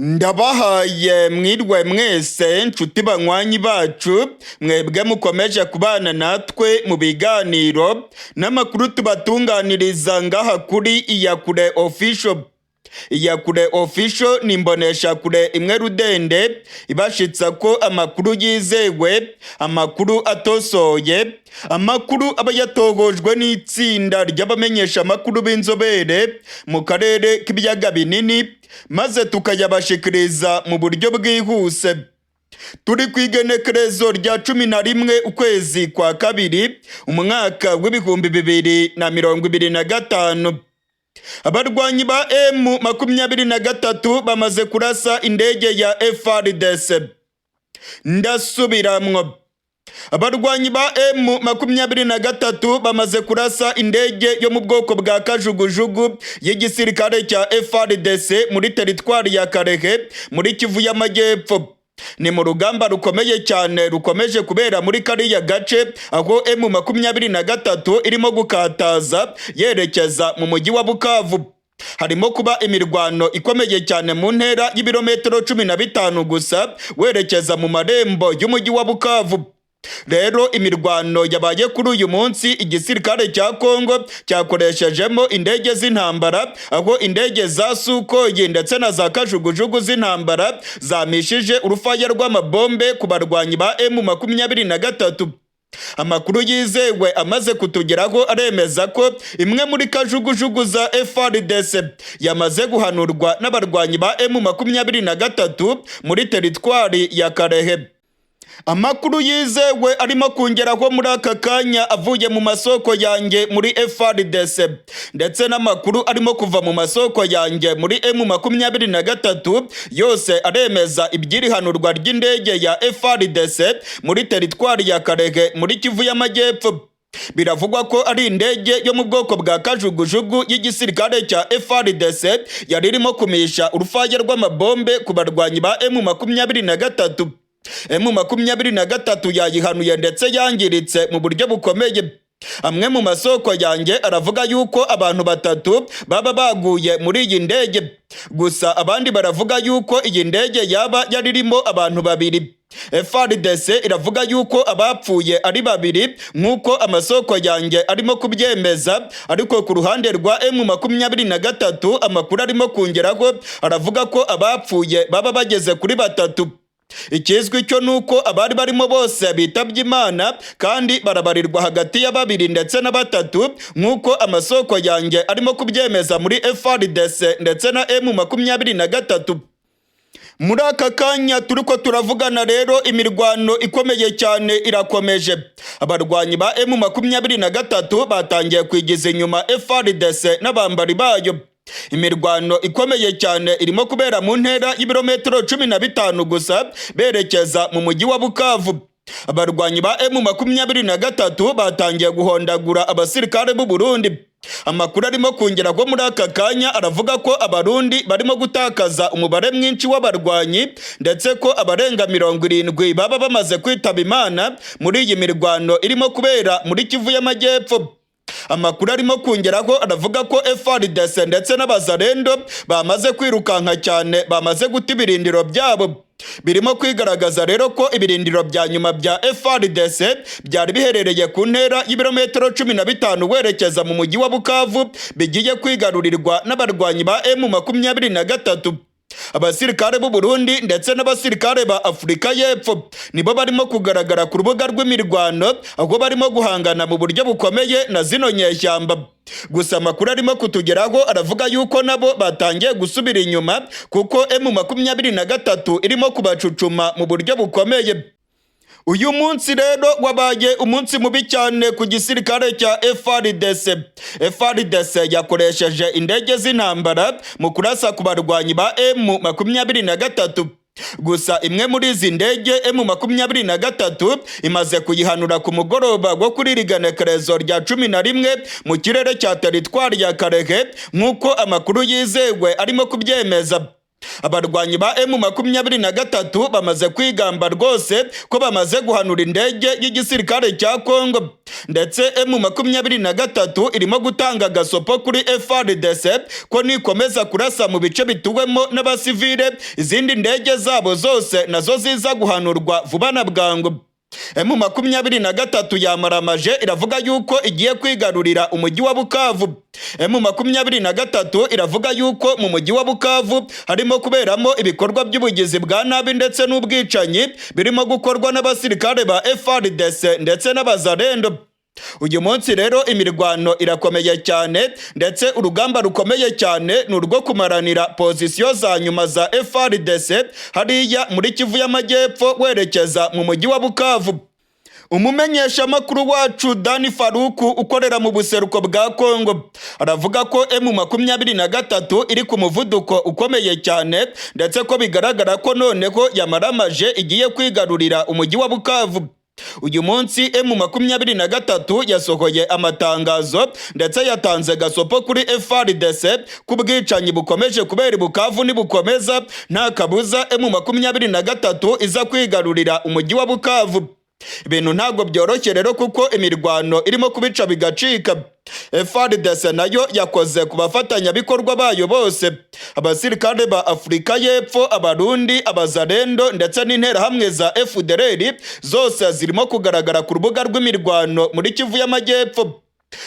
Ndabahaye mwirwe mwese nshuti banywanyi bacu mwebwe mukomeje kubana natwe mu biganiro n'amakuru tubatunganiriza ngaha kuri Iyakure Official. Iyakure Official ni imbonesha kure imwe rudende ibashitsa ko amakuru yizewe, amakuru atosoye, amakuru aba yatogojwe n'itsinda ry'abamenyesha amakuru b'inzobere mu karere k'ibiyaga binini, maze tukayabashikiriza mu buryo bwihuse. Turi kwigenekerezo rya 11 ukwezi kwa kabiri umwaka w'ibihumbi 2025. Abarwanyi ba M23 bamaze kurasa indege ya FARDC. Ndasubiramwo. Abarwanyi ba M23 bamaze kurasa indege yo mu bwoko bwa kajugujugu y'igisirikare cya FARDC muri teritwari ya Karehe muri Kivu y'Amajyepfo. Ni mu rugamba rukomeye cyane rukomeje kubera muri kariya gace aho M23 irimo gukataza yerekeza mu mujyi wa Bukavu. Harimo kuba imirwano ikomeye cyane mu ntera y'ibirometero 15 gusa werekeza mu marembo y'umujyi wa Bukavu. Rero imirwano yabaye kuri uyu munsi igisirikare cya Congo cyakoreshejemo indege z'intambara, aho indege za Sukoyi ndetse na za kajugujugu z'intambara zamishije urufaya rw'amabombe ku barwanyi ba M23. Amakuru yizewe amaze kutugeraho aremeza ko imwe muri kajugujugu za FARDC yamaze guhanurwa n'abarwanyi ba M23 muri teritwari ya Karehe. Amakuru yizewe arimo kongeraho muri aka kanya avuye mu masoko yanjye muri FARDC, ndetse n'amakuru arimo kuva mu masoko yanjye muri M23 yose aremeza iby'irihanurwa ry'indege ya FARDC muri teritwari ya Karehe muri Kivu y'Amajyepfo. Biravugwa ko ari indege yo mu bwoko bwa kajugujugu y'igisirikare cya FARDC yari irimo kumisha urufaya rw'amabombe ku barwanyi ba M23. M23 yayihanuye ndetse yangiritse mu buryo bukomeye. Amwe mu masoko yanjye aravuga yuko abantu 3 baba baguye muri iyi ndege, gusa abandi baravuga yuko iyi ndege yaba yari irimo abantu 2. FARDC iravuga yuko abapfuye ari 2 nk'uko amasoko yanjye arimo kubyemeza, ariko ku ruhande rwa M23 amakuru arimo kongeraho aravuga ko abapfuye baba bageze kuri 3. Ikizwi cyo nuko abari barimo bose bitabye Imana kandi barabarirwa hagati ya 2 ndetse na 3 nk'uko amasoko yanjye arimo kubyemeza muri FARDC ndetse na M23. Muri aka kanya turiko turavugana rero imirwano ikomeye cyane irakomeje. Abarwanyi ba M23 batangiye kwigiza inyuma FARDC n'abambari bayo. Imirwano ikomeye cyane irimo kubera mu ntera y'ibirometero 15 gusa berekeza mu mujyi wa Bukavu. Abarwanyi ba M23 batangiye guhondagura abasirikare b'u Burundi. Amakuru arimo kongeraho muri aka kanya aravuga ko abarundi barimo gutakaza umubare mwinshi w'abarwanyi, ndetse ko abarenga 70 baba bamaze kwitaba Imana muri iyi mirwano irimo kubera muri Kivu y'Amajyepfo. Amakuru arimo kongeraho aravuga ko FARDC ndetse n'abazarendo bamaze kwirukanka cyane, bamaze guta ibirindiro byabo. Birimo kwigaragaza rero ko ibirindiro bya nyuma bya FARDC byari biherereye ku ntera y'ibirometero 15 werekeza mu mujyi wa Bukavu bigiye kwigarurirwa n'abarwanyi ba M23. Abasirikare b'u Burundi ndetse n'abasirikare ba Afurika y'Epfo nibo barimo kugaragara ku rubuga rw'imirwano, aho barimo guhangana mu buryo bukomeye na zino nyeshyamba. Gusa amakuru arimo kutugeraho aravuga yuko nabo batangiye gusubira inyuma kuko M23 irimo kubacucuma mu buryo bukomeye. Uyu munsi rero wabaye umunsi mubi cyane ku gisirikare cya FARDC. FARDC yakoresheje indege z'intambara mu kurasa ku barwanyi ba M23. Gusa imwe muri izi ndege M23 imaze kuyihanura ku mugoroba wo kuri riganekerezo rya 11 mu kirere cya teritwari ya Karehe nk'uko amakuru yizewe arimo kubyemeza. Abarwanyi ba M23 bamaze kwigamba rwose ko bamaze guhanura indege y'igisirikare cya Congo, ndetse M23 irimo gutanga gasopo kuri FARDC ko nikomeza kurasa mu bice bituwemo n'abasivile izindi ndege zabo zose nazo ziza guhanurwa vuba na bwangu. M23 yamaramaje iravuga yuko igiye kwigarurira umujyi wa Bukavu. M23 iravuga yuko mu mujyi wa Bukavu harimo kuberamo ibikorwa by'ubugizi bwa nabi ndetse n'ubwicanyi birimo gukorwa n'abasirikare ba FARDC ndetse n'abazarendo. Uyu munsi rero imirwano irakomeye cyane, ndetse urugamba rukomeye cyane ni urwo kumaranira pozisiyo za nyuma za FARDC hariya muri Kivu y'Amajyepfo werekeza mu mujyi wa Bukavu. Umumenyesha makuru wacu Dani Faruku ukorera mu buseruko bwa Congo aravuga ko M23 iri ku muvuduko ukomeye cyane, ndetse ko bigaragara ko noneho yamaramaje igiye kwigarurira umujyi wa Bukavu. Uyu munsi M23 yasohoye amatangazo ndetse yatanze gasopo kuri FARDC ku bwicanyi bukomeje kubera Bukavu nibukomeza nta kabuza M23 iza kwigarurira umujyi wa Bukavu. Ibintu ntabwo byoroshye rero kuko imirwano irimo kubica bigacika. FARDC nayo yakoze ku bafatanyabikorwa bayo bose, abasirikare ba Afurika y'Epfo, Abarundi, Abazarendo ndetse n'interahamwe za FDLR zose zirimo kugaragara ku rubuga rw'imirwano muri Kivu y'Amajyepfo.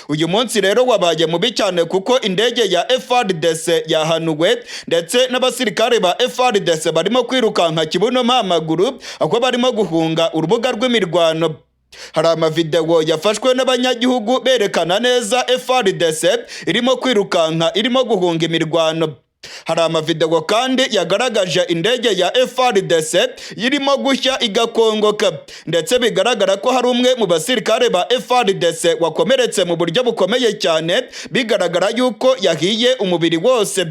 Uyu munsi rero wabaye mubi cyane kuko indege ya FARDC yahanuwe, ndetse n'abasirikare ba FARDC barimo kwirukanka kibuno mpamaguru aho barimo guhunga urubuga rw'imirwano. Hari amavideo yafashwe n'abanyagihugu berekana neza FARDC irimo kwirukanka irimo guhunga imirwano. Hari amavideo kandi yagaragaje indege ya FARDC irimo gushya igakongoka, ndetse bigaragara ko hari umwe mu basirikare ba FARDC wakomeretse mu buryo bukomeye cyane, bigaragara yuko yahiye umubiri wose.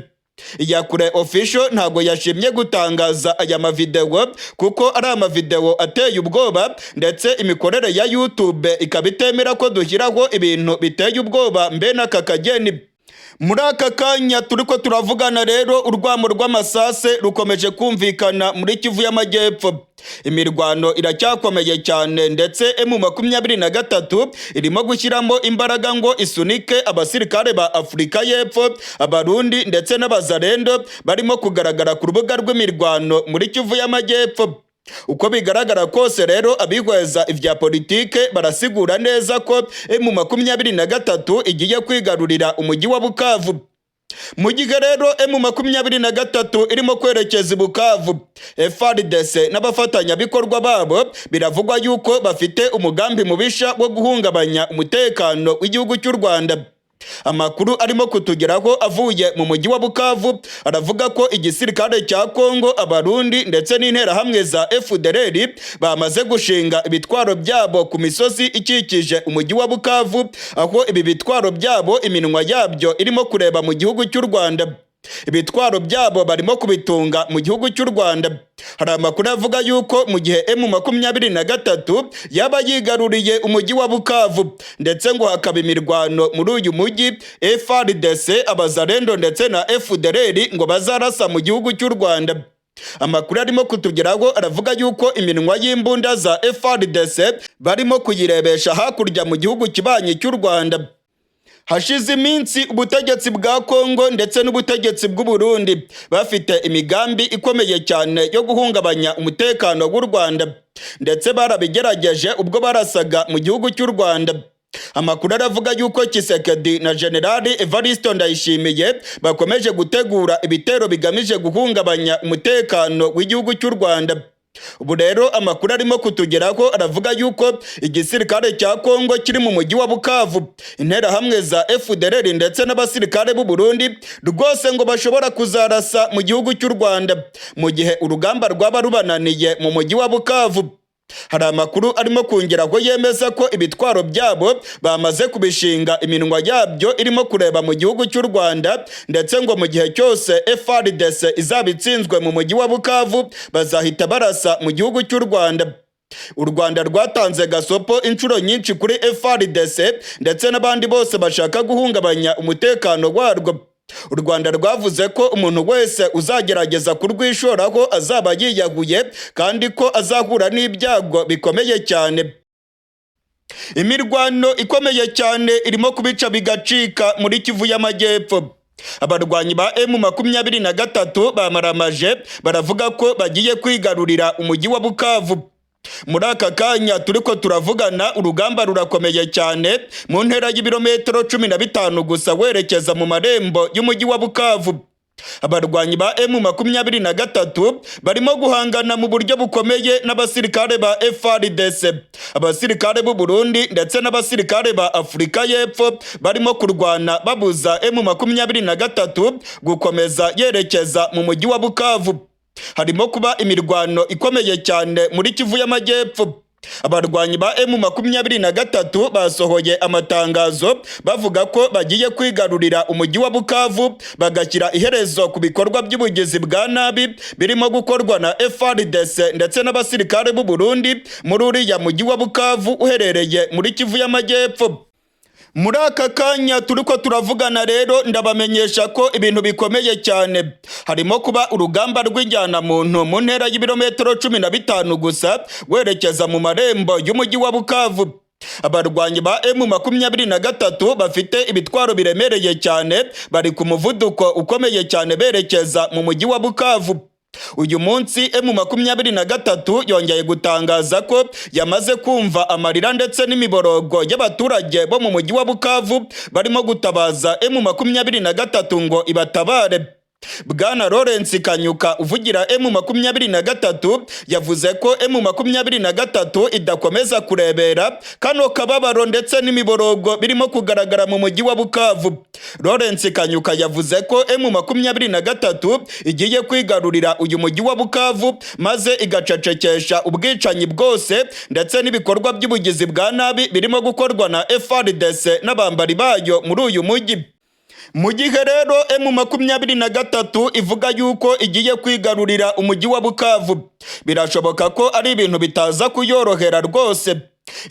Iyakure official ntago yashimye gutangaza aya mavideo kuko ari amavideo ateye ubwoba, ndetse imikorere ya YouTube ikabitemera ko dushyiraho ibintu biteye ubwoba mbe n'aka kageni. Muri aka kanya turiko turavugana rero urwamo rw'amasase rukomeje kumvikana muri Kivu y'Amajyepfo. Imirwano iracyakomeye cyane, ndetse M23 irimo gushyiramo imbaraga ngo isunike abasirikare ba Afurika y'Epfo, Abarundi ndetse n'Abazarendo barimo kugaragara ku rubuga rw'imirwano muri Kivu y'Amajyepfo. Uko bigaragara kose rero abihweza ivya politike barasigura neza ko M23 igiye kwigarurira umujyi wa Bukavu. Mu gihe rero M23 irimo kwerekeza i Bukavu, FARDC n'abafatanyabikorwa babo biravugwa yuko bafite umugambi mubisha wo guhungabanya umutekano w'igihugu cy'u Rwanda. Amakuru arimo kutugeraho avuye mu mujyi wa Bukavu aravuga ko igisirikare cya Congo, Abarundi ndetse n'interahamwe za FDLR bamaze gushinga ibitwaro byabo ku misozi ikikije umujyi wa Bukavu, aho ibi bitwaro byabo iminwa yabyo irimo kureba mu gihugu cy'u Rwanda. Ibitwaro byabo barimo kubitunga mu gihugu cy'u Rwanda. Hari amakuru avuga yuko mu gihe M23 yaba yigaruriye umujyi wa Bukavu, ndetse ngo hakaba imirwano muri uyu mujyi, FARDC, Abazarendo ndetse na FDLR ngo bazarasa mu gihugu cy'u Rwanda. Amakuru arimo kutugeraho aravuga yuko iminwa y'imbunda za FARDC barimo kuyirebesha hakurya mu gihugu kibanyi cy'u Rwanda. Hashize iminsi ubutegetsi bwa Congo ndetse n'ubutegetsi bw'u Burundi bafite imigambi ikomeye cyane yo guhungabanya umutekano w'u Rwanda, ndetse barabigerageje ubwo barasaga mu gihugu cy'u Rwanda. Amakuru aravuga yuko Tshisekedi na General Evariste Ndayishimiye bakomeje gutegura ibitero bigamije guhungabanya umutekano w'igihugu cy'u Rwanda. Ubu rero amakuru arimo kutugeraho aravuga yuko igisirikare cya Congo kiri mu mujyi wa Bukavu, interahamwe za FDLR ndetse n'abasirikare b'u Burundi rwose ngo bashobora kuzarasa mu gihugu cy'u Rwanda mu gihe urugamba rwaba rubananiye mu mujyi wa Bukavu. Hari amakuru arimo kongeraho yemeza ko ibitwaro byabo bamaze kubishinga iminwa yabyo irimo kureba mu gihugu cy'u Rwanda, ndetse ngo mu gihe cyose FARDC izabitsinzwe mu mujyi wa Bukavu bazahita barasa mu gihugu cy'u Rwanda. U Rwanda rwatanze gasopo inshuro nyinshi kuri FARDC ndetse n'abandi bose bashaka guhungabanya umutekano warwo. u Rwanda rwavuze ko umuntu wese uzagerageza kurwishoraho azaba yiyaguye kandi ko azahura n'ibyago bikomeye cyane. Imirwano ikomeye cyane irimo kubica bigacika muri Kivu y'Amajyepfo. Abarwanyi ba M23 bamaramaje baravuga ko bagiye kwigarurira umujyi wa Bukavu. Muri aka kanya turiko turavugana urugamba rurakomeye cyane mu ntera y'ibirometero 15 gusa werekeza mu marembo y'umujyi wa Bukavu. Abarwanyi ba M23 barimo guhangana mu buryo bukomeye n'abasirikare ba FARDC, abasirikare b'u Burundi ndetse n'abasirikare ba Afrika y'Epfo barimo kurwana babuza M23 gukomeza yerekeza mu mujyi wa Bukavu. Harimo kuba imirwano ikomeye cyane muri Kivu y'Amajyepfo. Abarwanyi ba M23 basohoye amatangazo bavuga ko bagiye kwigarurira umujyi wa Bukavu bagashyira iherezo ku bikorwa by'ubugizi bwa nabi birimo gukorwa na FARDC ndetse n'abasirikare b'u Burundi muri uriya mujyi wa Bukavu uherereye muri Kivu y'Amajyepfo. Muri aka kanya turiko turavugana rero ndabamenyesha ko ibintu bikomeye cyane. Harimo kuba urugamba rw'injyana muntu mu ntera y'ibirometero 15 gusa werekeza mu marembo y'umujyi wa Bukavu. Abarwanyi ba M23 bafite ibitwaro biremereye cyane bari ku muvuduko ukomeye cyane berekeza mu mujyi wa Bukavu. Uyu munsi M23 yongeye gutangaza ko yamaze kumva amarira ndetse n'imiborogo y'abaturage bo mu mujyi wa Bukavu barimo gutabaza M23 ngo ibatabare. Bwana Lawrence Kanyuka uvugira M23 yavuze ko M23 idakomeza kurebera kano kababaro ndetse n'imiborogo birimo kugaragara mu mujyi wa Bukavu. Lawrence Kanyuka yavuze ko M23 igiye kwigarurira uyu mujyi wa Bukavu maze igacecekesha ubwicanyi bwose ndetse n'ibikorwa by'ubugizi bwa nabi birimo gukorwa na FARDC n'abambari bayo muri uyu mujyi. Mu gihe rero M23 ivuga yuko igiye kwigarurira umujyi wa Bukavu, birashoboka ko ari ibintu bitaza kuyorohera rwose.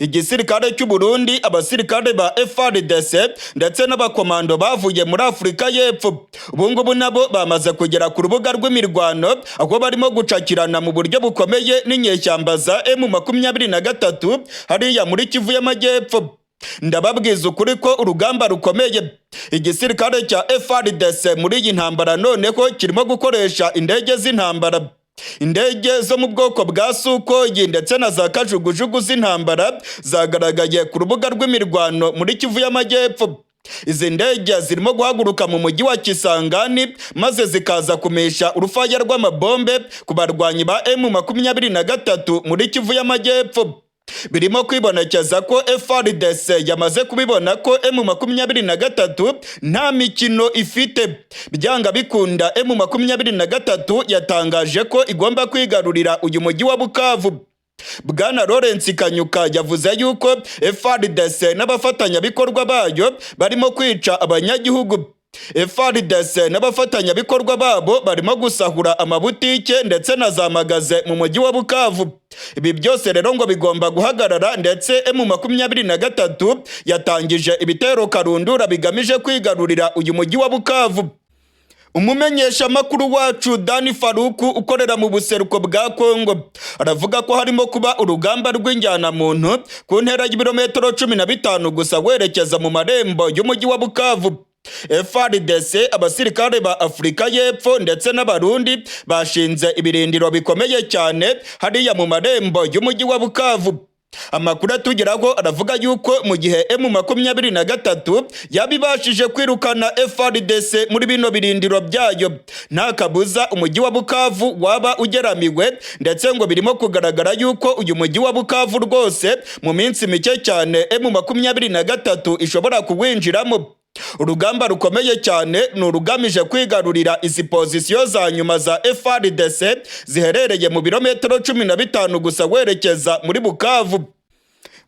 Igisirikare cy'u Burundi, abasirikare ba FARDC ndetse n'abakomando bavuye muri Afrika y'Epfo ubungubu nabo bamaze kugera ku rubuga rw'imirwano aho barimo gucakirana mu buryo bukomeye n'inyeshyamba za M23 hariya muri Kivu y'Amajyepfo. Ndababwiza ukuri ko urugamba rukomeye. Igisirikare cya FARDC muri iyi ntambara noneho kirimo gukoresha indege z'intambara. Indege zo mu bwoko bwa Sukoyi ndetse na za kajugujugu z'intambara zagaragaye ku rubuga rw'imirwano muri Kivu y'Amajyepfo. Izi ndege zirimo guhaguruka mu mujyi wa Kisangani maze zikaza kumisha urufaya rw'amabombe ku barwanyi ba M23 muri Kivu y'Amajyepfo. Birimo kwibonekeza ko FARDC yamaze kubibona ko M23 nta mikino ifite. Byanga bikunda M23 yatangaje ko igomba kwigarurira uyu mujyi wa Bukavu. Bwana Lawrence Kanyuka yavuze yuko FARDC n'abafatanyabikorwa bayo barimo kwica abanyagihugu. FARDC n'abafatanyabikorwa babo barimo gusahura amabutike ndetse na za magaze mu mujyi wa Bukavu. Ibi byose rero ngo bigomba guhagarara ndetse M23 yatangije ibitero karundura bigamije kwigarurira uyu mujyi wa Bukavu. Umumenyesha makuru wacu Dani Faruku ukorera mu buseruko bwa Congo aravuga ko harimo kuba urugamba rw'injyana muntu ku ntera y'ibirometero 15 gusa werekeza mu marembo y'umujyi wa Bukavu. FARDC, abasirikare ba Afrika y'Epfo ndetse n'abarundi bashinze ibirindiro bikomeye cyane hariya mu marembo y'umujyi wa Bukavu. Amakuru atugeraho aravuga yuko mu gihe M23 yabibashije kwirukana FARDC muri bino birindiro byayo, nta kabuza umujyi wa Bukavu waba ugeramiwe ndetse ngo birimo kugaragara yuko uyu mujyi wa Bukavu rwose mu minsi mike cyane M23 ishobora kuwinjiramo. Urugamba rukomeye cyane ni urugamije kwigarurira izi pozisiyo za nyuma za FARDC ziherereye mu birometero 15 gusa werekeza muri Bukavu.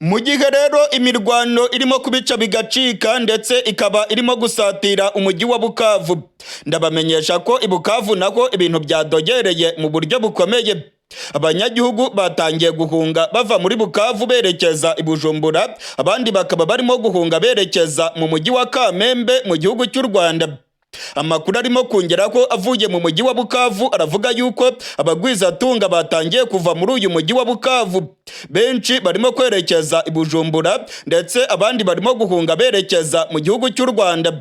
Mu gihe rero imirwano irimo kubica bigacika ndetse ikaba irimo gusatira umujyi wa Bukavu, ndabamenyesha ko i Bukavu naho ibintu byadogereye mu buryo bukomeye. Abanyagihugu batangiye guhunga bava muri Bukavu berekeza i Bujumbura, abandi bakaba barimo guhunga berekeza mu mujyi wa Kamembe mu gihugu cy'u Rwanda. Amakuru arimo kongera ko avuye mu mujyi wa Bukavu aravuga yuko abagwizatunga batangiye kuva muri uyu mujyi wa Bukavu. Benshi barimo kwerekeza i Bujumbura ndetse abandi barimo guhunga berekeza mu gihugu cy'u Rwanda.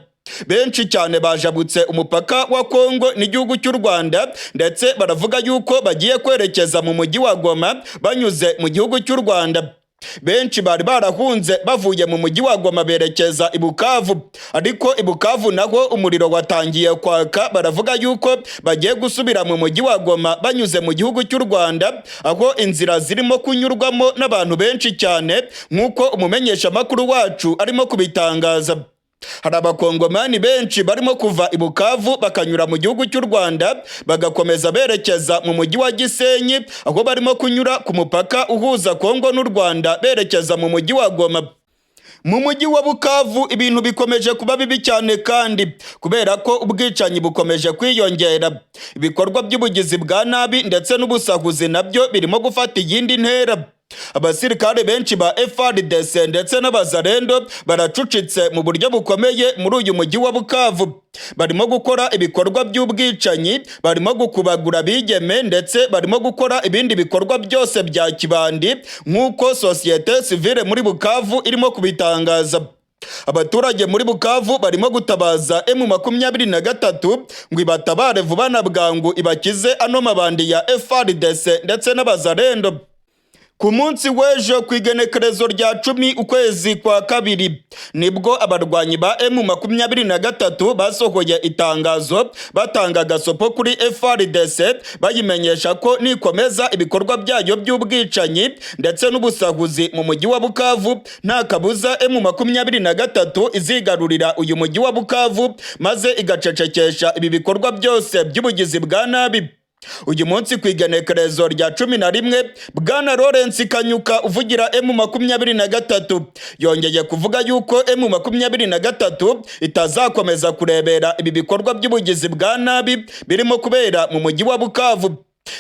Benshi cyane bajabutse umupaka wa Congo n'igihugu cy'u Rwanda ndetse baravuga yuko bagiye kwerekeza mu mujyi wa Goma banyuze mu gihugu cy'u Rwanda. Benshi bari barahunze bavuye mu mujyi wa Goma berekeza i Bukavu, ariko i Bukavu naho umuriro watangiye kwaka. Baravuga yuko bagiye gusubira mu mujyi wa Goma banyuze mu gihugu cy'u Rwanda, aho inzira zirimo kunyurwamo n'abantu benshi cyane nk'uko umumenyesha makuru wacu arimo kubitangaza. Hari abakongomani benshi barimo kuva i Bukavu bakanyura mu gihugu cy'u Rwanda bagakomeza berekeza mu mujyi wa Gisenyi, aho barimo kunyura ku mupaka uhuza Congo n'u Rwanda berekeza mu mujyi wa Goma. Mu mujyi wa Bukavu ibintu bikomeje kuba bibi cyane kandi kubera ko ubwicanyi bukomeje kwiyongera. Ibikorwa by'ubugizi bwa nabi ndetse n'ubusahuzi nabyo birimo gufata iyindi ntera. Abasirikare benshi ba FARDC ndetse n'abazarendo baracucitse mu buryo bukomeye muri uyu mujyi wa Bukavu. Barimo gukora ibikorwa by'ubwicanyi, barimo gukubagura bigeme ndetse barimo gukora ibindi bikorwa byose bya kibandi nk'uko sosiyete sivile muri Bukavu irimo kubitangaza. Abaturage muri Bukavu barimo gutabaza M23 ngo ibatabare vuba na bwangu ibakize ano mabandi ya FARDC ndetse n'abazarendo. Ku munsi w'ejo ku igenekerezo rya 10 ukwezi kwa kabiri nibwo abarwanyi ba M23 basohoye itangazo batanga gasopo kuri FARDC bayimenyesha ko nikomeza ibikorwa byayo by'ubwicanyi ndetse n'ubusahuzi mu mujyi wa Bukavu nta kabuza M23 izigarurira uyu mujyi wa Bukavu maze igacecekesha ibi bikorwa byose by'ubugizi bwa nabi. Uyu munsi ku igenekerezo rya 11 Bwana Lawrence Kanyuka uvugira M23 yongeye kuvuga yuko M23 itazakomeza kurebera ibi bikorwa by'ubugizi bwa nabi birimo kubera mu mujyi wa Bukavu.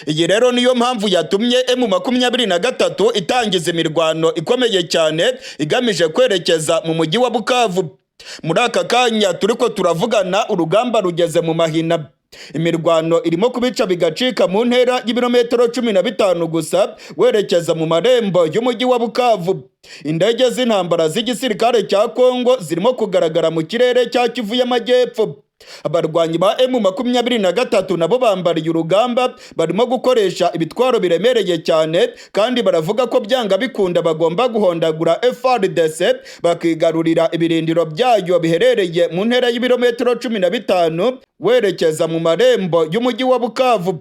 Iyi rero niyo mpamvu yatumye M23 itangiza imirwano ikomeye cyane igamije kwerekeza mu mujyi wa Bukavu. Muri aka kanya turiko turavugana urugamba rugeze mu mahina. Imirwano irimo kubica bigacika mu ntera y'ibirometero 15 gusa werekeza mu marembo y'umujyi wa Bukavu. Indege z'intambara z'igisirikare cya Congo zirimo kugaragara mu kirere cya Kivu y'Amajyepfo. Abarwanyi ba M23 nabo bambariye urugamba barimo gukoresha ibitwaro biremereye cyane kandi baravuga ko byanga bikunda bagomba guhondagura FARDC bakigarurira ibirindiro byayo biherereye mu ntera y'ibirometero 15 werekeza mu marembo y'umujyi wa Bukavu.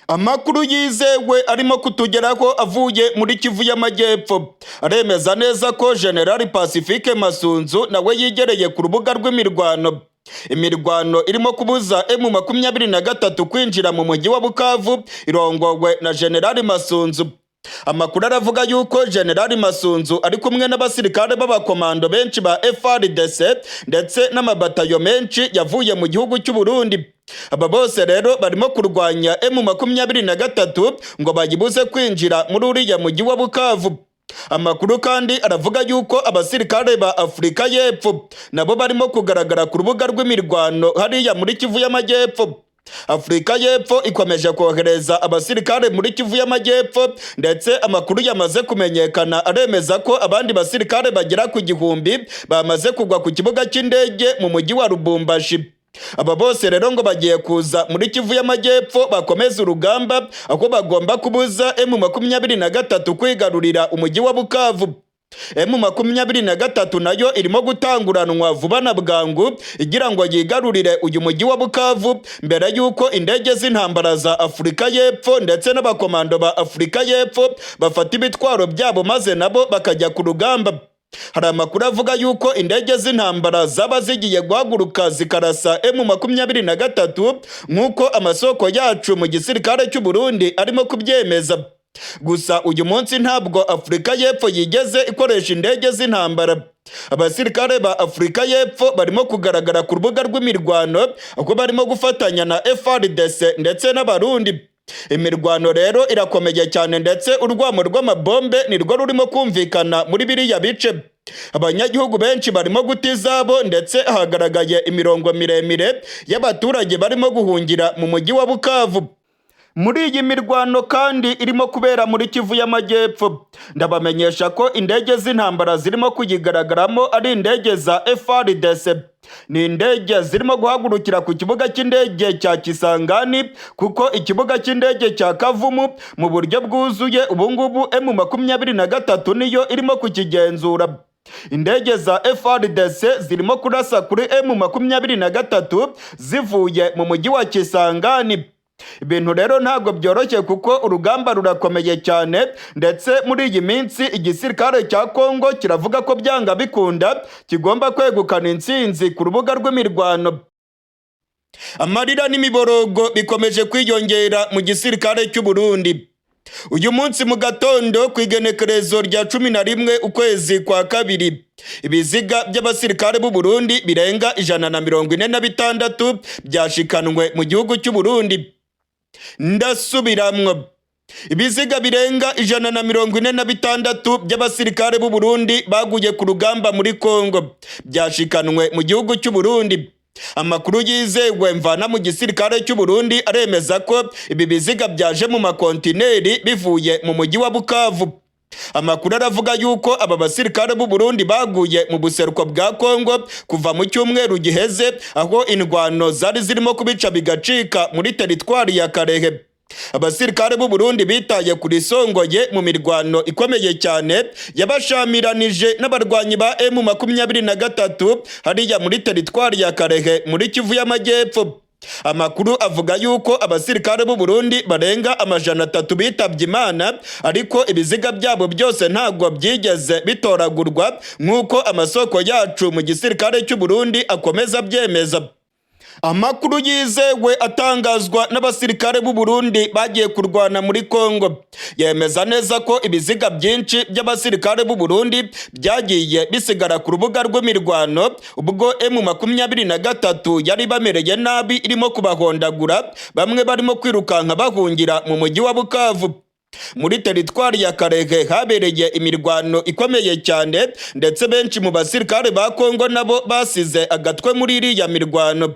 Amakuru yizewe arimo kutugeraho avuye muri Kivu y'Amajyepfo aremeza neza ko General Pacifique Masunzu nawe yigereye ku rubuga rw'imirwano. Imirwano irimo kubuza M23 kwinjira mu mujyi wa Bukavu irongowe na General Masunzu. Amakuru aravuga yuko General Masunzu ari kumwe n'abasirikare b'abakomando benshi ba FARDC ndetse n'amabatayo menshi yavuye mu gihugu cy'u Burundi. Aba bose rero barimo kurwanya M23 ngo bayibuze kwinjira muri uriya mujyi wa Bukavu. Amakuru kandi aravuga yuko abasirikare ba Afrika y'Epfo nabo barimo kugaragara ku rubuga rw'imirwano hariya muri Kivu y'Amajyepfo. Afrika y'Epfo ikomeje kohereza abasirikare muri Kivu y'Amajyepfo ndetse amakuru yamaze kumenyekana aremeza ko abandi basirikare bagera ku 1000 bamaze kugwa ku kibuga cy'indege mu mujyi wa Lubumbashi. Aba bose rero ngo bagiye kuza muri Kivu y'Amajyepfo bakomeza urugamba aho bagomba kubuza M23 kwigarurira umujyi wa Bukavu. M23 nayo irimo gutanguranwa vuba na bwangu igira ngo yigarurire uyu mujyi wa Bukavu mbere yuko indege z'intambara za Afrika y'Epfo ndetse n'abakomando ba Afrika y'Epfo bafata ibitwaro byabo maze nabo bakajya ku rugamba. Hari amakuru avuga yuko indege z'intambara zaba zigiye guhaguruka zikarasa M23 nk'uko amasoko yacu mu gisirikare cy'u Burundi arimo kubyemeza. Gusa uyu munsi ntabwo Afrika y'Epfo yigeze ikoresha indege z'intambara. Abasirikare ba Afrika y'Epfo barimo kugaragara ku rubuga rw'imirwano aho barimo gufatanya na FARDC ndetse n'abarundi. Imirwano rero irakomeye cyane ndetse urwamo rw'amabombe nirwo rurimo kumvikana muri biriya bice. abanyagihugu benshi barimo guta izabo ndetse hagaragaye imirongo miremire y'abaturage barimo guhungira mu mujyi wa Bukavu. Muri iyi mirwano kandi irimo kubera muri Kivu y'Amajyepfo, ndabamenyesha ko indege z'intambara zirimo kuyigaragaramo ari indege za FARDC. Ni indege zirimo guhagurukira ku kibuga cy'indege cya Kisangani kuko ikibuga cy'indege cya Kavumu mu buryo bwuzuye ubungubu M23 niyo irimo kukigenzura. Indege za FARDC zirimo kurasa kuri M23 zivuye mu mujyi wa Kisangani. Ibintu rero ntabwo byoroshye kuko urugamba rurakomeye cyane, ndetse muri iyi minsi igisirikare cya Congo kiravuga ko byanga bikunda kigomba kwegukana intsinzi ku rubuga rw'imirwano. Amarira n'imiborogo bikomeje kwiyongera mu gisirikare cy'u Burundi. Uyu munsi mu gatondo ku igenekerezo rya 11 ukwezi kwa kabiri, ibiziga by'abasirikare b'u Burundi birenga 146 byashikanwe mu gihugu cy'u Burundi. Ndasubiramwo, ibiziga birenga 146 by'abasirikare b'u Burundi baguye ku rugamba muri Congo byashikanwe mu gihugu cy'u Burundi. Amakuru yizewe mvana mu gisirikare cy'u Burundi aremeza ko ibi biziga byaje mu makontineri bivuye mu mujyi wa Bukavu. Amakuru aravuga yuko aba basirikare b'u Burundi baguye mu buseruko bwa Congo kuva mu cyumweru giheze, aho indwano zari zirimo kubica bigacika muri teritwari ya Karehe. Abasirikare b'u Burundi bitaye kuri songoye mu mirwano ikomeye cyane yabashamiranije n'abarwanyi ba M23 hariya muri teritwari ya Karehe muri Kivu y'Amajyepfo. Amakuru avuga yuko abasirikare b'u Burundi barenga 300 bitabye Imana, ariko ibiziga byabo byose ntabwo byigeze bitoragurwa nk'uko amasoko yacu mu gisirikare cy'u Burundi akomeza byemeza. Amakuru yizewe atangazwa n'abasirikare b'u Burundi bagiye kurwana muri Congo yemeza neza ko ibiziga byinshi by'abasirikare b'u Burundi byagiye bisigara ku rubuga rw'imirwano ubwo M23 yari bamereye nabi irimo kubahondagura, bamwe barimo kwirukanka bahungira mu mujyi wa Bukavu. Muri teritwari ya Karehe habereye imirwano ikomeye cyane, ndetse benshi mu basirikare ba Congo nabo basize agatwe muri iriya mirwano.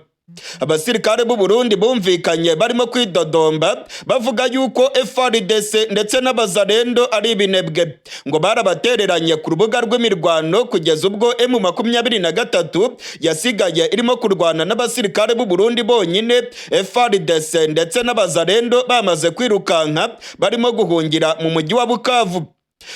Abasirikare b'u Burundi bumvikanye barimo kwidodomba bavuga yuko FARDC ndetse n'abazarendo ari ibinebwe, ngo barabatereranye ku rubuga rw'imirwano kugeza ubwo M23 yasigaye irimo kurwana n'abasirikare b'u Burundi bonyine, FARDC ndetse n'abazarendo bamaze kwirukanka barimo guhungira mu mujyi wa Bukavu.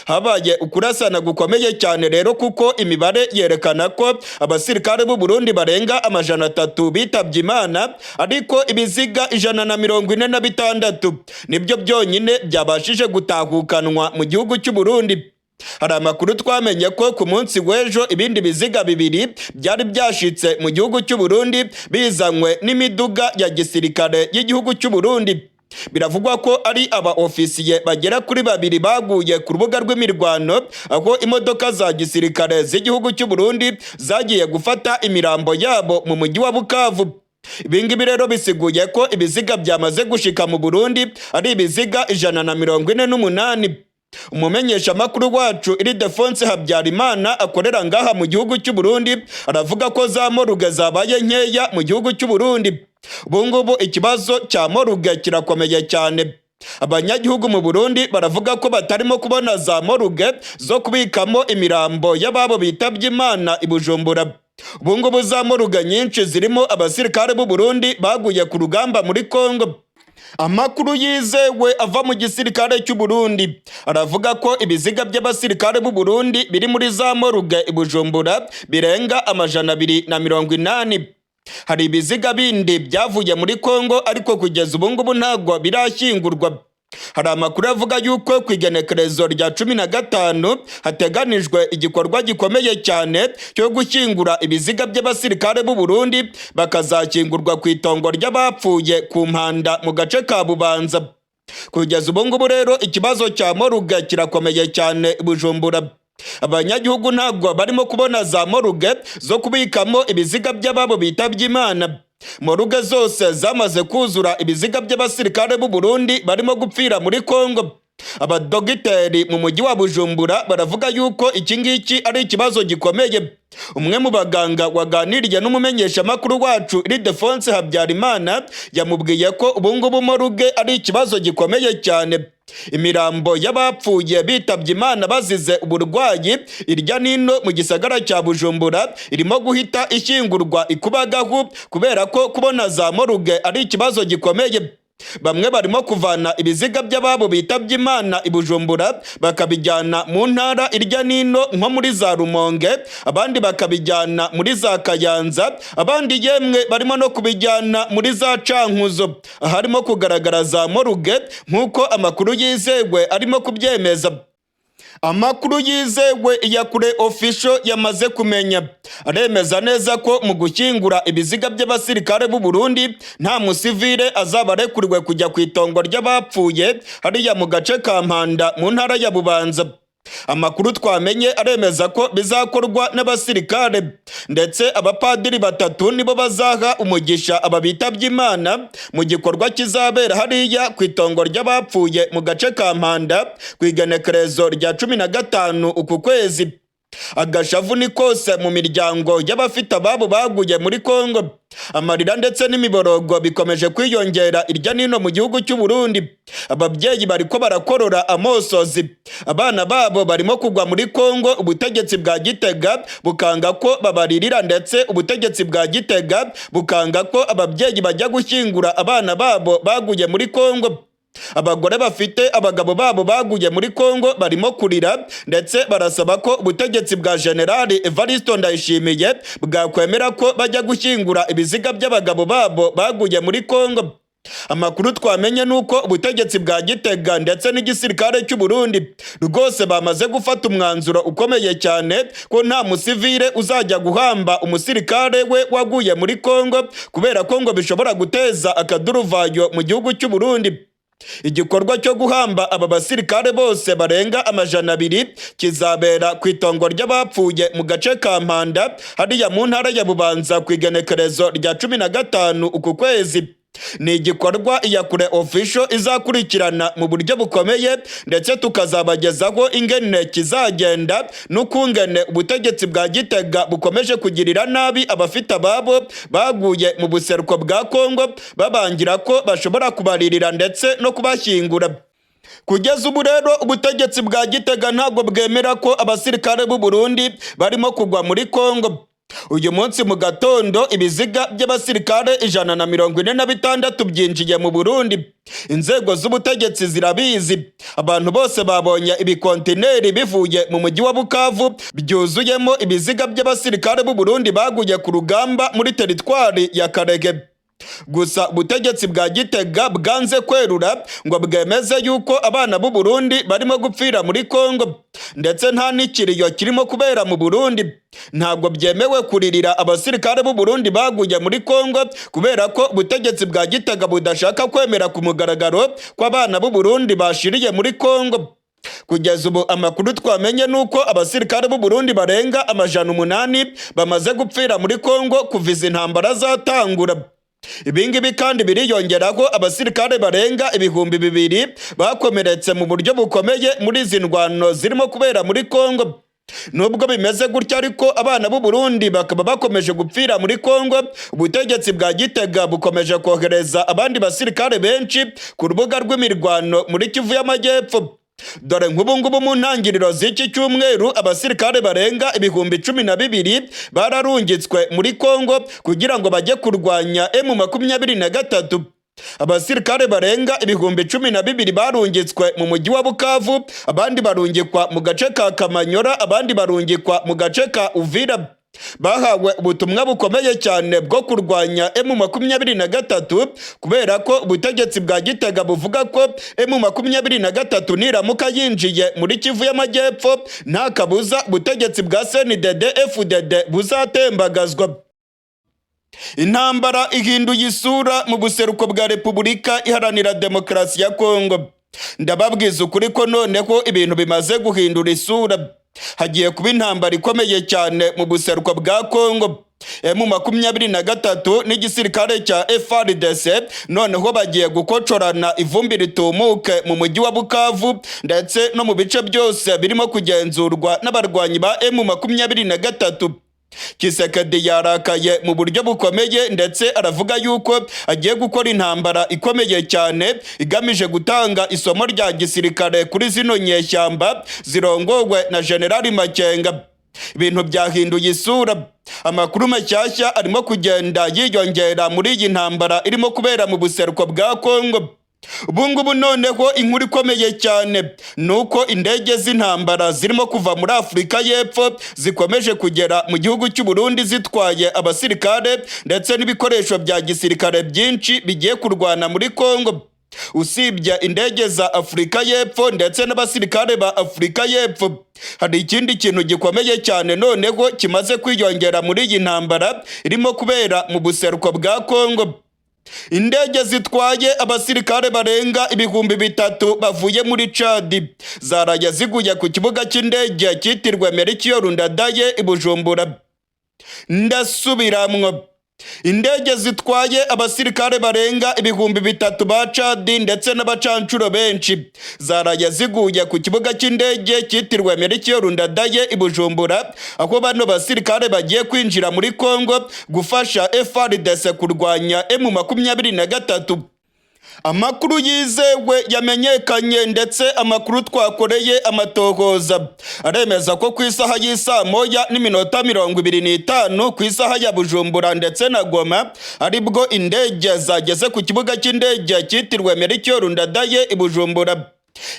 Habaye ukurasana gukomeye cyane rero kuko imibare yerekana ko abasirikare b'u Burundi barenga 300 bitabye Imana, ariko ibiziga 146 nibyo byonyine byabashije gutahukanwa mu gihugu cy'u Burundi. Hari amakuru twamenye ko ku munsi w'ejo ibindi biziga bibiri byari byashitse mu gihugu cy'u Burundi bizanywe n'imiduga ya gisirikare y'igihugu cy'u Burundi. Biravugwa ko ari aba ofisiye bagera kuri 2 baguye ku rubuga rw'imirwano, aho imodoka za gisirikare z'igihugu cy'u Burundi zagiye gufata imirambo yabo mu mujyi wa Bukavu. Ibingibi rero bisiguye ko ibiziga byamaze gushika mu Burundi ari ibiziga 148. Umumenyesha makuru wacu Ildefonse Habyarimana akorera ngaha mu gihugu cy'u Burundi aravuga ko za moruge zabaye nkeya mu gihugu cy'u Burundi. Ubungubu ikibazo cya moruge kirakomeye cyane. Abanyagihugu mu Burundi baravuga ko batarimo kubona za moruge zo kubikamo imirambo y'ababo bitabye Imana i Bujumbura. Ubungubu za moruge nyinshi zirimo abasirikare b'u Burundi baguye ku rugamba muri Congo. Amakuru yizewe ava mu gisirikare cy'u Burundi aravuga ko ibiziga by'abasirikare b'u Burundi biri muri za moruge i Bujumbura birenga 280. Hari ibiziga bindi byavuye muri Congo ariko kugeza ubungubu ntabwo birashyingurwa. Hari amakuru avuga yuko ku igenekerezo rya 15 hateganijwe igikorwa gikomeye cyane cyo gushyingura ibiziga by'abasirikare b'u Burundi bakazashyingurwa ku itongo ry'abapfuye ku Mpanda mu gace ka Bubanza. Kugeza ubungubu rero ikibazo cya moruge kirakomeye cyane i Bujumbura. Abanyagihugu ntabwo barimo kubona za moruge zo kubikamo ibiziga by'ababo bitabye Imana. Moruge zose zamaze kuzura ibiziga by'abasirikare b'u Burundi barimo gupfira muri Congo. Abadogiteri mu mujyi wa Bujumbura baravuga yuko iki ngiki ari ikibazo gikomeye. Umwe mu baganga waganiriye n'umumenyeshamakuru wacu Ildefonse Habyarimana yamubwiye ko ubungubu moruge ari ikibazo gikomeye cyane. Imirambo y'abapfuye bitabye Imana bazize uburwayi irya nino mu gisagara cya Bujumbura irimo guhita ishyingurwa ikubagahu kubera ko kubona za moruge ari ikibazo gikomeye. Bamwe barimo kuvana ibiziga by'ababo bitabye Imana i Bujumbura bakabijyana mu ntara irya nino nko muri za Rumonge, abandi bakabijyana muri za Kayanza, abandi yemwe barimo no kubijyana muri za Cankuzo harimo kugaragara za moruge nk'uko amakuru yizewe arimo kubyemeza. Amakuru yizewe ya kure official yamaze kumenya aremeza neza ko mu gushyingura ibiziga by'abasirikare b'u Burundi nta musivile azaba arekuriwe kujya ku itongo ry'abapfuye hariya mu gace ka Mpanda mu ntara ya Bubanza. Amakuru twamenye aremeza ko bizakorwa n'abasirikare ndetse abapadiri batatu nibo bazaha umugisha aba bitabye Imana mu gikorwa kizabera hariya ku itongo ry'abapfuye mu gace ka Mpanda ku igenekerezo rya 15 uku kwezi. Agashavu ni kose mu miryango y'abafite ababo baguye muri Congo. Amarira ndetse n'imiborogo bikomeje kwiyongera irya nino mu gihugu cy'u Burundi. Ababyeyi bariko barakorora amosozi. Abana babo barimo kugwa muri Congo, ubutegetsi bwa Gitega bukanga ko babaririra ndetse ubutegetsi bwa Gitega bukanga ko ababyeyi bajya gushyingura abana babo baguye muri Congo. Abagore bafite abagabo babo baguye muri Congo barimo kurira ndetse barasaba ko ubutegetsi bwa Generali Evariste Ndayishimiye bwakwemera ko bajya gushyingura ibiziga by'abagabo babo baguye muri Congo. Amakuru twamenye nuko ubutegetsi bwa Gitega ndetse n'igisirikare cy'u Burundi rwose bamaze gufata umwanzuro ukomeye cyane ko nta musivile uzajya guhamba umusirikare we waguye muri Congo kubera ko ngo bishobora guteza akaduruvayo mu gihugu cy'u Burundi. Igikorwa cyo guhamba aba basirikare bose barenga 200 kizabera ku itongo ry'abapfuye mu gace ka Mpanda hariya mu ntara ya Bubanza ku igenekerezo rya 15 uku kwezi. Ni igikorwa iya kure official izakurikirana mu buryo bukomeye ndetse tukazabagezaho ingene kizagenda n'ukungene ubutegetsi bwa Gitega bukomeje kugirira nabi abafite ababo baguye mu buseruko bwa Congo babangira ko bashobora kubaririra ndetse no kubashyingura. Kugeza ubu rero ubutegetsi bwa Gitega ntabwo bwemera ko abasirikare b'u Burundi barimo kugwa muri Congo. Uyu munsi mu gatondo ibiziga by'abasirikare 146 byinjiye mu Burundi. Inzego z'ubutegetsi zirabizi. Abantu bose babonye ibikontineri bivuye mu mujyi wa Bukavu byuzuyemo ibiziga by'abasirikare b'u Burundi baguye ku rugamba muri teritwari ya Karege. Gusa ubutegetsi bwa Gitega bwanze kwerura ngo bwemeze yuko abana b'u Burundi barimo gupfira muri Congo ndetse nta n'ikiriyo kirimo kubera mu Burundi. Ntabwo byemewe kuririra abasirikare b'u Burundi baguye muri Congo kubera ko ubutegetsi bwa Gitega budashaka kwemera ku mugaragaro ko abana b'u Burundi bashiriye muri Congo. Kugeza ubu amakuru twamenye nuko abasirikare b'u Burundi barenga 800 bamaze gupfira muri Congo kuva izi ntambara zatangura. Ibingibi kandi biriyongeraho abasirikare barenga 2000 bakomeretse mu buryo bukomeye muri izi ndwano zirimo kubera muri Congo. Nubwo bimeze gutya ariko abana b'u Burundi bakaba bakomeje gupfira muri Congo, ubutegetsi bwa Gitega bukomeje kohereza abandi basirikare benshi ku rubuga rw'imirwano muri Kivu y'Amajyepfo. Dore nk'ubungubu mu ntangiriro z'iki cyumweru abasirikare barenga 12,000 bararungitswe muri Congo kugira ngo bajye kurwanya M23. Abasirikare barenga 12,000 barungitswe mu mujyi wa Bukavu, abandi barungikwa mu gace ka Kamanyora, abandi barungikwa mu gace ka Uvira. Bahawe ubutumwa bukomeye cyane bwo kurwanya M23 kubera ko ubutegetsi bwa Gitega buvuga ko M23 niramuka yinjiye muri Kivu y'Amajyepfo nta kabuza ubutegetsi bwa CNDD FDD buzatembagazwa. Intambara ihinduye isura mu buseruko bwa Repubulika Iharanira Demokarasi ya Congo. Ndababwiza ukuri ko noneho ibintu bimaze guhindura isura. Hagiye kuba intambara ikomeye cyane mu buseruko bwa Congo. M23 n'igisirikare cya FARDC noneho bagiye gukocorana ivumbi ritumuke mu mujyi wa Bukavu ndetse no mu bice byose birimo kugenzurwa n'abarwanyi ba M23. Kisekedi yarakaye mu buryo bukomeye ndetse aravuga yuko agiye gukora intambara ikomeye cyane igamije gutanga isomo rya gisirikare kuri zino nyeshyamba zirongowe na General Makenga. Ibintu byahinduye isura. Amakuru mashyashya arimo kugenda yiyongera muri iyi ntambara irimo kubera mu buseruko bwa Congo. Ubungubu noneho inkuru ikomeye cyane nuko indege z'intambara zirimo kuva muri Afurika y'Epfo zikomeje kugera mu gihugu cy'u Burundi zitwaye abasirikare ndetse n'ibikoresho bya gisirikare byinshi bigiye kurwana muri Congo. Usibye indege za Afurika y'Epfo ndetse n'abasirikare ba Afurika y'Epfo, hari ikindi kintu gikomeye cyane noneho kimaze kwiyongera muri iyi ntambara irimo kubera mu buseruko bwa Congo. Indege zitwaye abasirikare barenga 3,000 bavuye muri Chad zaraye ziguye ku kibuga cy'indege cyitirwe Ndadaye i Bujumbura. Ndasubiramwo. Indege zitwaye abasirikare barenga 3,000 ba Chad ndetse n'abacancuro benshi zaraye ziguye ku kibuga cy'indege cyitirwe Ndadaye i Bujumbura, aho bano basirikare bagiye kwinjira muri Congo gufasha FARDC kurwanya M23. Amakuru yizewe yamenyekanye ndetse amakuru twakoreye amatohoza aremeza ko ku isaha y'isa 1:25 ku isaha ya Bujumbura ndetse na Goma aribwo indege zageze ku kibuga cy'indege cyitirwe Ndadaye i Bujumbura.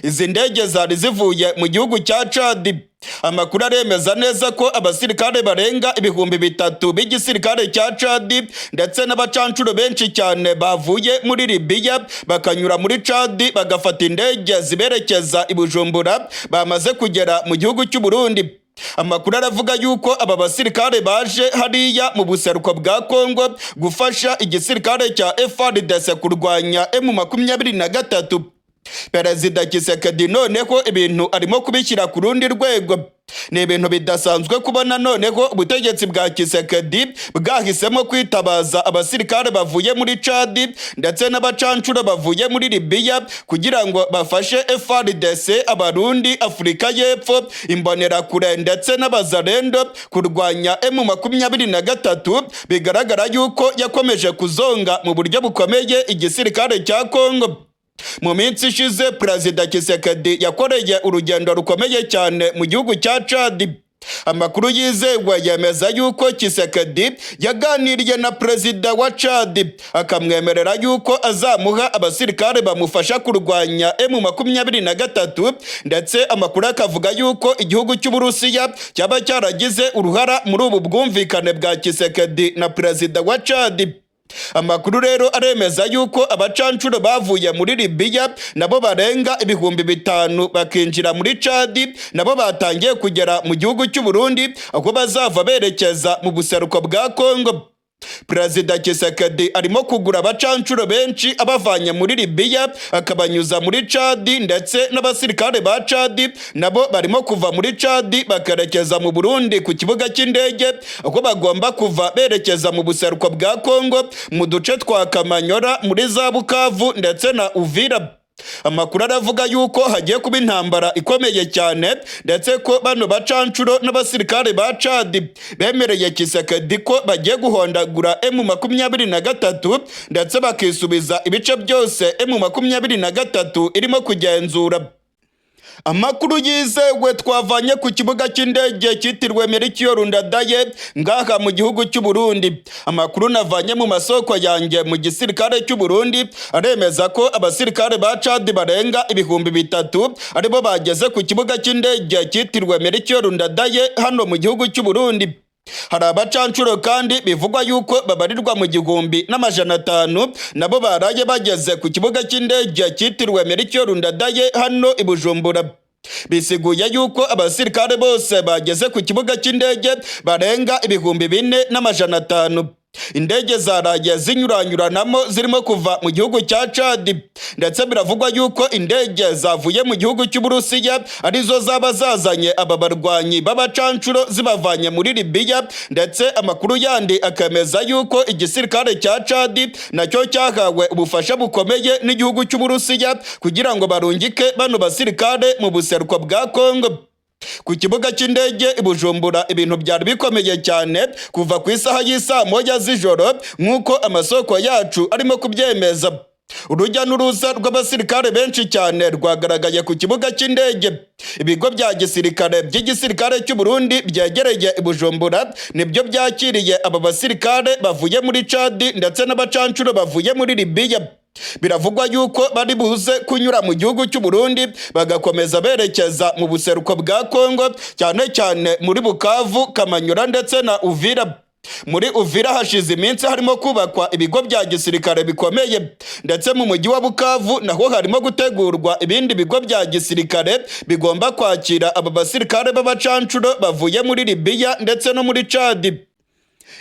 Izi ndege zari zivuye mu gihugu cya Chad. Amakuru aremeza neza ko abasirikare barenga 3,000 b'igisirikare cya Chad ndetse n'abacancuro benshi cyane bavuye muri Libya bakanyura muri Chad bagafata indege ziberekeza i Bujumbura bamaze kugera mu gihugu cy'u Burundi. Amakuru aravuga yuko aba basirikare baje hariya mu buseruko bwa Congo gufasha igisirikare cya FARDC kurwanya M23. Perezida Kisekedi noneho ibintu arimo kubishyira ku rundi rwego. Ni ibintu bidasanzwe kubona noneho ubutegetsi bwa Kisekedi bwahisemo kwitabaza abasirikare bavuye muri Chad ndetse n'abacancuro bavuye muri Libya kugira ngo bafashe FARDC, Abarundi, Afurika y'Epfo, Imbonerakure ndetse n'Abazalendo kurwanya M23. Bigaragara yuko yakomeje kuzonga mu buryo bukomeye igisirikare cya Congo. Mu minsi ishize Perezida Kisekedi yakoreye urugendo rukomeye cyane mu gihugu cya Chad. Amakuru yizewe yemeza yuko Kisekedi yaganiriye na Perezida wa Chad akamwemerera yuko azamuha abasirikare bamufasha kurwanya M23 ndetse amakuru akavuga yuko igihugu cy'Uburusiya cyaba cyaragize uruhara muri ubu bwumvikane bwa Kisekedi na Perezida wa Chad. Amakuru rero aremeza yuko abacancuro bavuye muri Libya nabo barenga 5,000 bakinjira muri Chad nabo batangiye kugera mu gihugu cy'u Burundi aho bazava berekeza mu buseruko bwa Congo. Perezida Kisekedi arimo kugura abacancuro benshi abavanye muri Libya akabanyuza muri Chad ndetse n'abasirikare ba Chad nabo barimo kuva muri Chad bakarekeza mu Burundi ku kibuga cy'indege aho bagomba kuva berekeza mu buseruko bwa Congo mu duce twa Kamanyora, muri za Bukavu ndetse na Uvira. Amakuru aravuga yuko hagiye kuba intambara ikomeye cyane ndetse ko bano bacancuro n'abasirikare ba Chad bemereye Kisekedi ko bagiye guhondagura M23 ndetse bakisubiza ibice byose M23 irimo kugenzura. Amakuru yizewe twavanye ku kibuga cy'indege cyitirwe Ndadaye ngaha mu gihugu cy'u Burundi. Amakuru navanye mu masoko yanjye mu gisirikare cy'u Burundi aremeza ko abasirikare ba Chad barenga 3,000 aribo bageze ku kibuga cy'indege cyitirwe Ndadaye hano mu gihugu cy'u Burundi. Hari abacancuro kandi bivugwa yuko babarirwa mu 1,500 nabo baraye bageze ku kibuga cy'indege cyitirwe Ndadaye hano i Bujumbura. Bisiguye yuko abasirikare bose bageze ku kibuga cy'indege barenga 4,500. indege zaraye zinyuranyuranamo zirimo kuva mu gihugu cya Chad, ndetse biravugwa yuko indege zavuye mu gihugu cy'Uburusiya arizo zaba zazanye aba barwanyi b'abacancuro zibavanye muri Libya, ndetse amakuru yandi akemeza yuko igisirikare cya Chad nacyo cyahawe ubufasha bukomeye n'igihugu cy'Uburusiya kugira ngo barungike bano basirikare mu buseruko bwa Congo. Ku kibuga cy'indege i Bujumbura ibintu byari bikomeye cyane kuva ku isaha y'isa moya z'ijoro nk'uko amasoko yacu arimo kubyemeza. Urujya n'uruza rw'abasirikare benshi cyane rwagaragaye ku kibuga cy'indege. Ibigo bya gisirikare by'igisirikare cy'u Burundi byegereye i Bujumbura nibyo byakiriye aba basirikare bavuye muri Chad ndetse n'abacancuro bavuye muri Libya. Biravugwa yuko bari buze kunyura mu gihugu cy'u Burundi bagakomeza berekeza mu buseruko bwa Congo, cyane cyane muri Bukavu, Kamanyura ndetse na Uvira. Muri Uvira hashize iminsi harimo kubakwa ibigo bya gisirikare bikomeye, ndetse mu mujyi wa Bukavu naho harimo gutegurwa ibindi bigo bya gisirikare bigomba kwakira aba basirikare b'abacancuro bavuye muri Libya ndetse no muri Chad.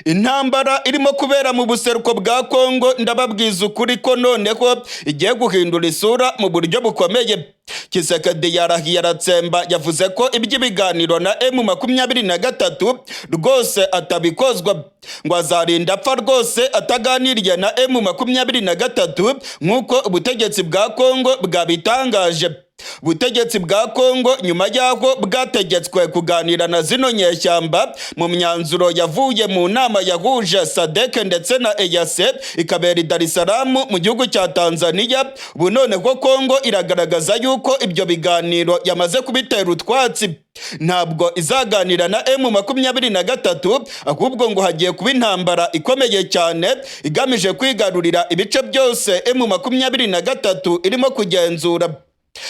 Intambara irimo kubera mu buseruko bwa Congo ndababwiza ukuri ko noneho igiye guhindura isura mu buryo bukomeye. Kisekedi yarahiye aratsemba, yavuze ko iby'ibiganiro na M23 rwose atabikozwa, ngo azarinda apfa rwose ataganiriye na M23 nk'uko ubutegetsi bwa Congo bwabitangaje. Ubutegetsi bwa Congo nyuma y'aho bwategetswe kuganira na zino nyeshyamba mu myanzuro yavuye mu nama yahuje SADC ndetse na EAC ikabera i Dar es Salaam mu gihugu cya Tanzania, ubu noneho Congo iragaragaza yuko ibyo biganiro yamaze kubitera utwatsi. Ntabwo izaganira na M23 ahubwo ngo hagiye kuba intambara ikomeye cyane igamije kwigarurira ibice byose M23 irimo kugenzura.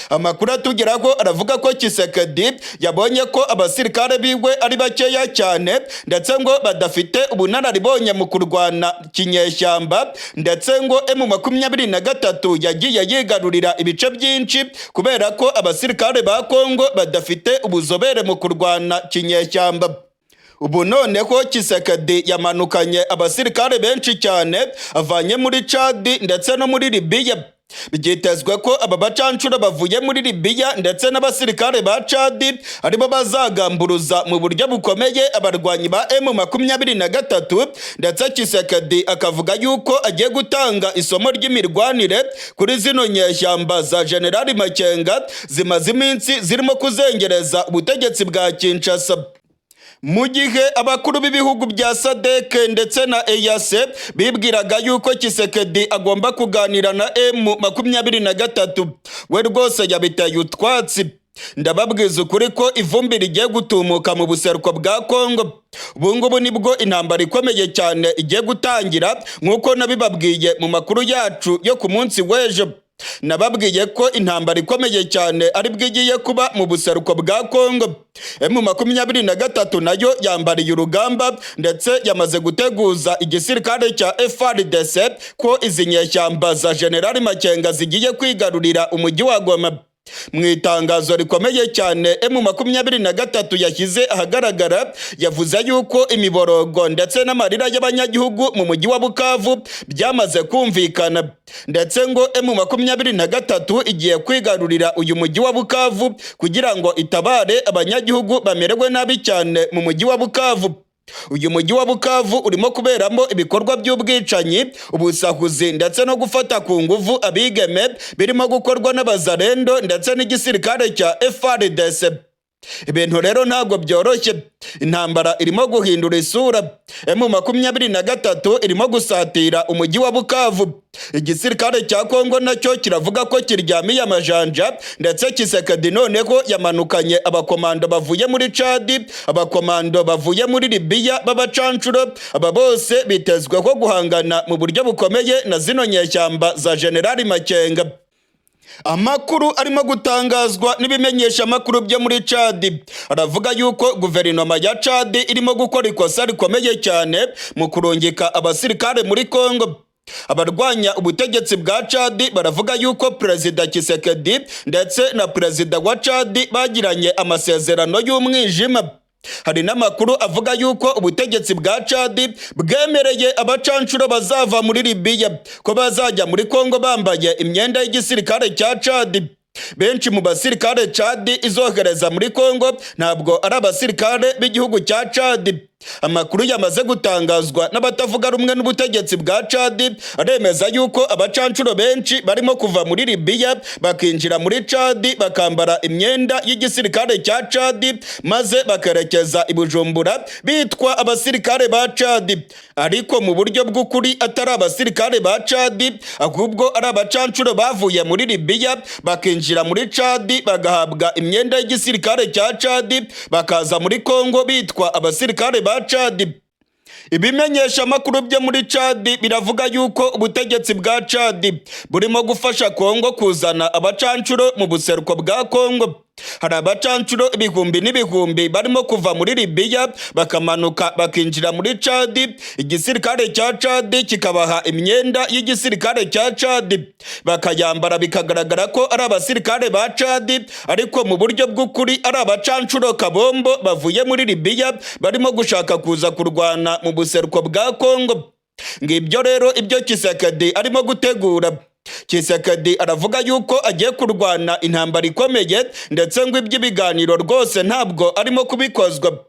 Amakuru atugeraho aravuga ko Kisekedi yabonye ko abasirikare biwe ari bakeya cyane, ndetse ngo badafite ubunararibonye mu kurwana kinyeshyamba, ndetse ngo M23 yagiye yigarurira ibice byinshi kubera ko abasirikare ba Congo badafite ubuzobere mu kurwana kinyeshyamba. Ubu noneho Kisekedi yamanukanye abasirikare benshi cyane avanye muri Chad ndetse no muri Libya. Byitezwe ko aba bacancuro bavuye muri Libya ndetse n'abasirikare ba Chad aribo bazagamburuza mu buryo bukomeye abarwanyi ba M23, ndetse Kisekedi akavuga yuko agiye gutanga isomo ry'imirwanire kuri zino nyeshyamba za Generali Makenga zimaze iminsi zirimo kuzengereza ubutegetsi bwa Kinshasa. Mu gihe abakuru b'ibihugu bya SADC ndetse na EAC bibwiraga yuko Kisekedi agomba kuganira na M23, we rwose yabiteye utwatsi. Ndababwiza ukuri ko ivumbi rigiye gutumuka mu buseruko bwa Congo. Ubu ngubu nibwo intambara ikomeye cyane igiye gutangira, nk'uko nabibabwiye mu makuru yacu yo ku munsi w'ejo. Nababwiye ko intambara ikomeye cyane ari bwigiye kuba mu buseruko bwa Congo. M23 nayo yambariye urugamba ndetse yamaze guteguza igisirikare cya FARDC ko izi nyeshyamba za Generali Makenga zigiye kwigarurira umujyi wa Goma. Mu itangazo rikomeye cyane M23 yashyize ahagaragara, yavuze yuko imiborogo ndetse n'amarira y'abanyagihugu mu mujyi wa Bukavu byamaze kumvikana, ndetse ngo M23 igiye kwigarurira uyu mujyi wa Bukavu kugira ngo itabare abanyagihugu bamerewe nabi cyane mu mujyi wa Bukavu. Uyu mujyi wa Bukavu urimo kuberamo ibikorwa by'ubwicanyi, ubusahuzi ndetse no gufata ku nguvu abigeme birimo gukorwa n'abazarendo ndetse n'igisirikare cya FARDC. Ibintu rero ntabwo byoroshye, intambara irimo guhindura isura. M23 irimo gusatira umujyi wa Bukavu. Igisirikare cya Congo nacyo kiravuga ko kiryamiye amajanja, ndetse Kisekedi noneho yamanukanye abakomando bavuye muri Chad, abakomando bavuye muri Libya b'abacancuro. Aba bose bitezweho guhangana mu buryo bukomeye na zino nyeshyamba za Generali Makenga. Amakuru arimo gutangazwa n'ibimenyesha amakuru byo muri Chad aravuga yuko guverinoma ya Chad irimo gukora ikosa rikomeye cyane mu kurungika abasirikare muri Congo. Abarwanya ubutegetsi bwa Chad baravuga yuko Perezida Kisekedi ndetse na Perezida wa Chad bagiranye amasezerano y'umwijima. Hari n'amakuru avuga yuko ubutegetsi bwa Chad bwemereye abacanshuro bazava muri Libya ko bazajya muri Congo bambaye imyenda y'igisirikare cya Chad. Benshi mu basirikare Chad izohereza muri Congo ntabwo ari abasirikare b'igihugu cya Chad. Amakuru yamaze gutangazwa n'abatavuga rumwe n'ubutegetsi bwa Chad aremeza yuko abacanshuro benshi barimo kuva muri Libya bakinjira muri Chad bakambara imyenda y'igisirikare cya Chad maze bakerekeza i Bujumbura bitwa abasirikare ba Chad, ariko mu buryo bw'ukuri atari abasirikare ba Chad ahubwo ari abacanshuro bavuye muri Libya bakinjira muri Chad bagahabwa imyenda y'igisirikare cya Chad bakaza muri Congo bitwa abasirikare ba Chad. Ibimenyesha amakuru byo muri Chad biravuga yuko ubutegetsi bwa Chad burimo gufasha Congo kuzana abacanshuro mu buseruko bwa Congo. Hari abacanshuro ibihumbi n'ibihumbi barimo kuva muri Libya bakamanuka bakinjira muri Chad, igisirikare cya Chad kikabaha imyenda y'igisirikare cya Chad bakayambara bikagaragara ko ari abasirikare ba Chad, ariko mu buryo bw'ukuri ari abacanshuro kabombo bavuye muri Libya barimo gushaka kuza kurwana mu buseruko bwa Congo. Ngibyo rero ibyo Tshisekedi arimo gutegura. Tshisekedi aravuga yuko agiye kurwana intambara ikomeye ndetse ngo iby'ibiganiro rwose ntabwo arimo kubikozwa.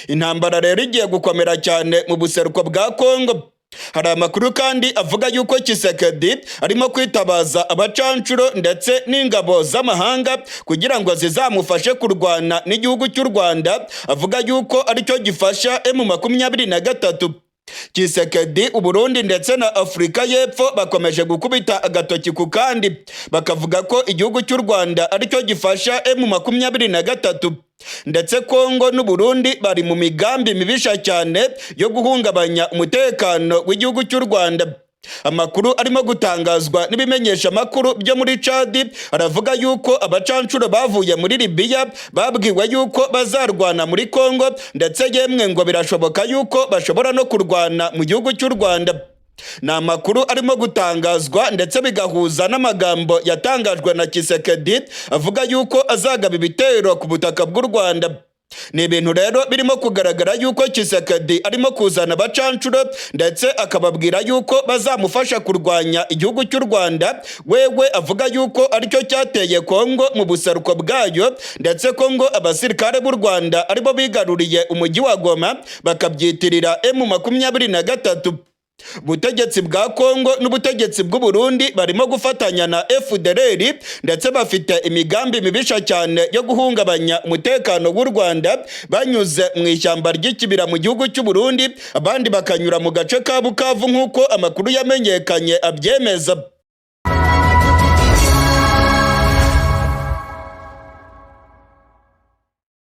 Intambara rero igiye gukomera cyane mu buseruko bwa Congo. Hari amakuru kandi avuga yuko Tshisekedi arimo kwitabaza abacanshuro ndetse n'ingabo z'amahanga kugira ngo zizamufashe kurwana n'igihugu cy'u Rwanda, avuga yuko aricyo gifasha M23. Tshisekedi, Uburundi ndetse na Afurika y'Epfo bakomeje gukubita agatoki ku kandi bakavuga ko igihugu cy'u Rwanda aricyo gifasha M23, ndetse Congo n'Uburundi bari mu migambi mibisha cyane yo guhungabanya umutekano w'igihugu cy'u Rwanda. Amakuru arimo gutangazwa n'ibimenyesha amakuru byo muri Chad aravuga yuko abacanshuro bavuye muri Libya babwiwe yuko bazarwana muri Congo, ndetse yemwe ngo birashoboka yuko bashobora no kurwana mu gihugu cy'u Rwanda. Ni amakuru arimo gutangazwa ndetse bigahuza n'amagambo yatangajwe na Tshisekedi avuga yuko azagaba ibitero ku butaka bw'u Rwanda. Ni ibintu rero birimo kugaragara yuko Tshisekedi arimo kuzana abacanshuro ndetse akababwira yuko bazamufasha kurwanya igihugu cy'u Rwanda. Wewe avuga yuko aricyo cyateye Congo mu buseruko bwayo, ndetse Congo abasirikare b'u Rwanda aribo bigaruriye umujyi wa Goma bakabyitirira M23. Ubutegetsi bwa Congo n'ubutegetsi bw'u Burundi barimo gufatanya na FDLR ndetse bafite imigambi mibisha cyane yo guhungabanya umutekano w'u Rwanda banyuze mu ishyamba ry'ikibira mu gihugu cy'u Burundi, abandi bakanyura mu gace ka Bukavu nk'uko amakuru yamenyekanye abyemeza.